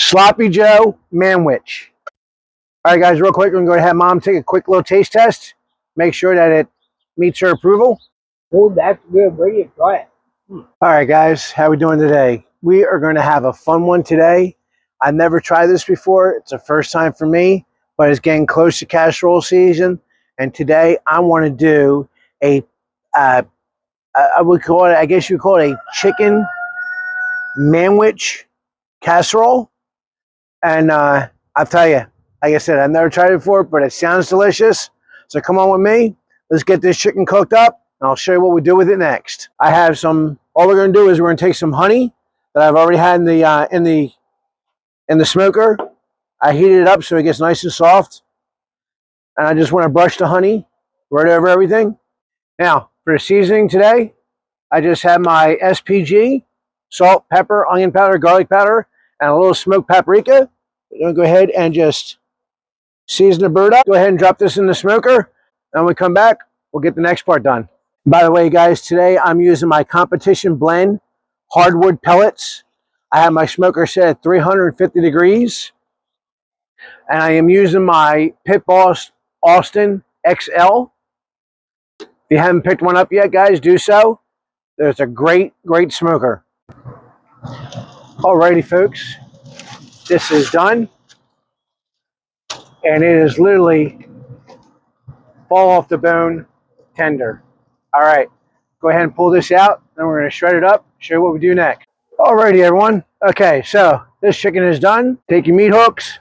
Sloppy Joe Manwich. All right, guys, real quick, we're going to have Mom take a quick little taste test. Make sure that it meets her approval. Oh, that's good. Where do you try it? All right, guys, how we doing today? We are going to have a fun one today. I've never tried this before. It's the first time for me, but it's getting close to casserole season. And today I want to do a, I would call it, I guess you would call it a chicken manwich casserole. And I'll tell you, like I said, I've never tried it before, but it sounds delicious. So come on with me. Let's get this chicken cooked up, and I'll show you what we do with it next. I have some, all we're going to do is we're going to take some honey that I've already had in the smoker. I heated it up so it gets nice and soft. And I just want to brush the honey right over everything. Now, for the seasoning today, I just have my SPG, salt, pepper, onion powder, garlic powder, and a little smoked paprika. I'm going to go ahead and just season the bird up. Go ahead and drop this in the smoker. And when we come back, we'll get the next part done. By the way, guys, today I'm using my competition blend hardwood pellets. I have my smoker set at 350 degrees. And I am using my Pit Boss Austin XL. If you haven't picked one up yet, guys, do so. There's a great, great smoker. Alrighty, folks. This is done. And it is literally fall off the bone tender. All right, go ahead and pull this out. Then we're going to shred it up, show you what we do next. Alrighty, everyone. Okay, so this chicken is done. Take your meat hooks,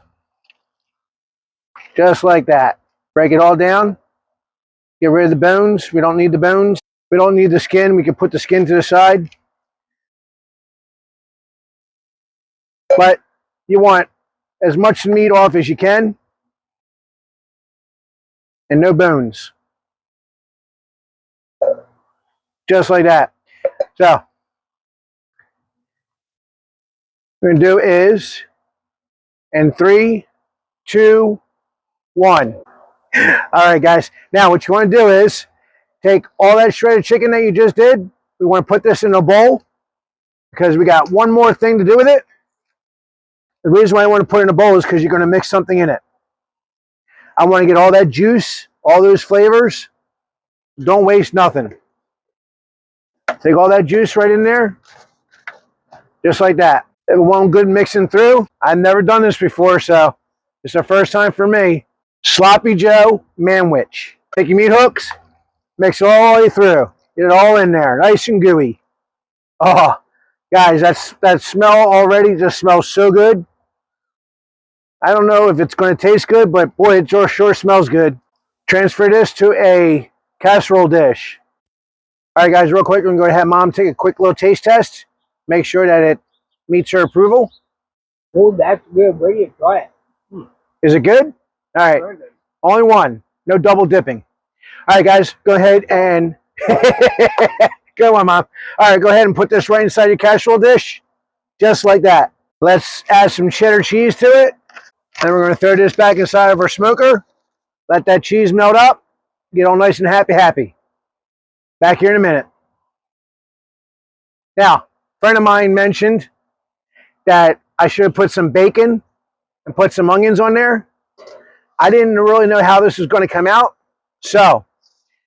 just like that. Break it all down. Get rid of the bones. We don't need the bones. We don't need the skin. We can put the skin to the side. But you want as much meat off as you can. And no bones. Just like that. So, what we're going to do is, in 3, 2, 1. All right, guys. Now, what you want to do is take all that shredded chicken that you just did. We want to put this in a bowl because we got one more thing to do with it. The reason why I want to put it in a bowl is because you're going to mix something in it. I want to get all that juice, all those flavors. Don't waste nothing. Take all that juice right in there, just like that. One good mixing through. I've never done this before, so it's the first time for me. Sloppy Joe Manwich. Take your meat hooks, mix it all the way through. Get it all in there, nice and gooey. Oh, guys, that smell already just smells so good. I don't know if it's going to taste good, but boy, it sure smells good. Transfer this to a casserole dish. All right, guys, real quick, we're going to go have Mom take a quick little taste test. Make sure that it meets her approval. Oh, that's good. Where do you try it? Is it good? All right. Only one. No double dipping. All right, guys, go ahead and... Go on, Mom. All right, go ahead and put this right inside your casserole dish. Just like that. Let's add some cheddar cheese to it. And we're going to throw this back inside of our smoker. Let that cheese melt up. Get all nice and happy. Back here in a minute. Now, a friend of mine mentioned that I should have put some bacon and put some onions on there. I didn't really know how this was going to come out. So,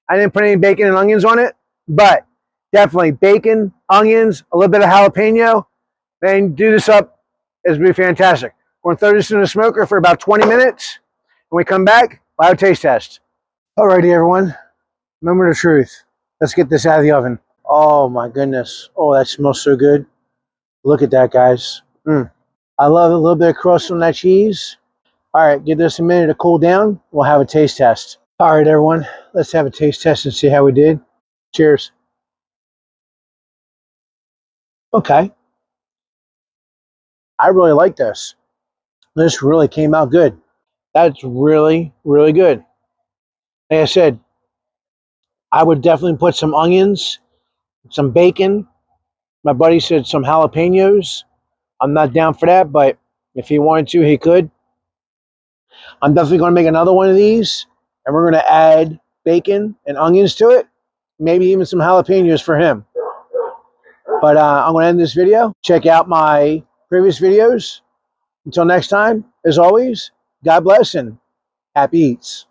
I didn't put any bacon and onions on it. But, definitely bacon, onions, a little bit of jalapeno. Then do this up. It's going to be fantastic. We're going to throw this in the smoker for about 20 minutes. When we come back, we'll have a taste test. Alrighty, everyone. Remember the truth. Let's get this out of the oven. Oh, my goodness. Oh, that smells so good. Look at that, guys. I love a little bit of crust on that cheese. All right, give this a minute to cool down. We'll have a taste test. All right, everyone. Let's have a taste test and see how we did. Cheers. Okay. I really like this. This really came out good. That's really, really good. Like I said, I would definitely put some onions, some bacon. My buddy said some jalapenos. I'm not down for that, but if he wanted to, he could. I'm definitely going to make another one of these, and we're going to add bacon and onions to it. Maybe even some jalapenos for him. But I'm going to end this video. Check out my previous videos. Until next time, as always, God bless and happy eats.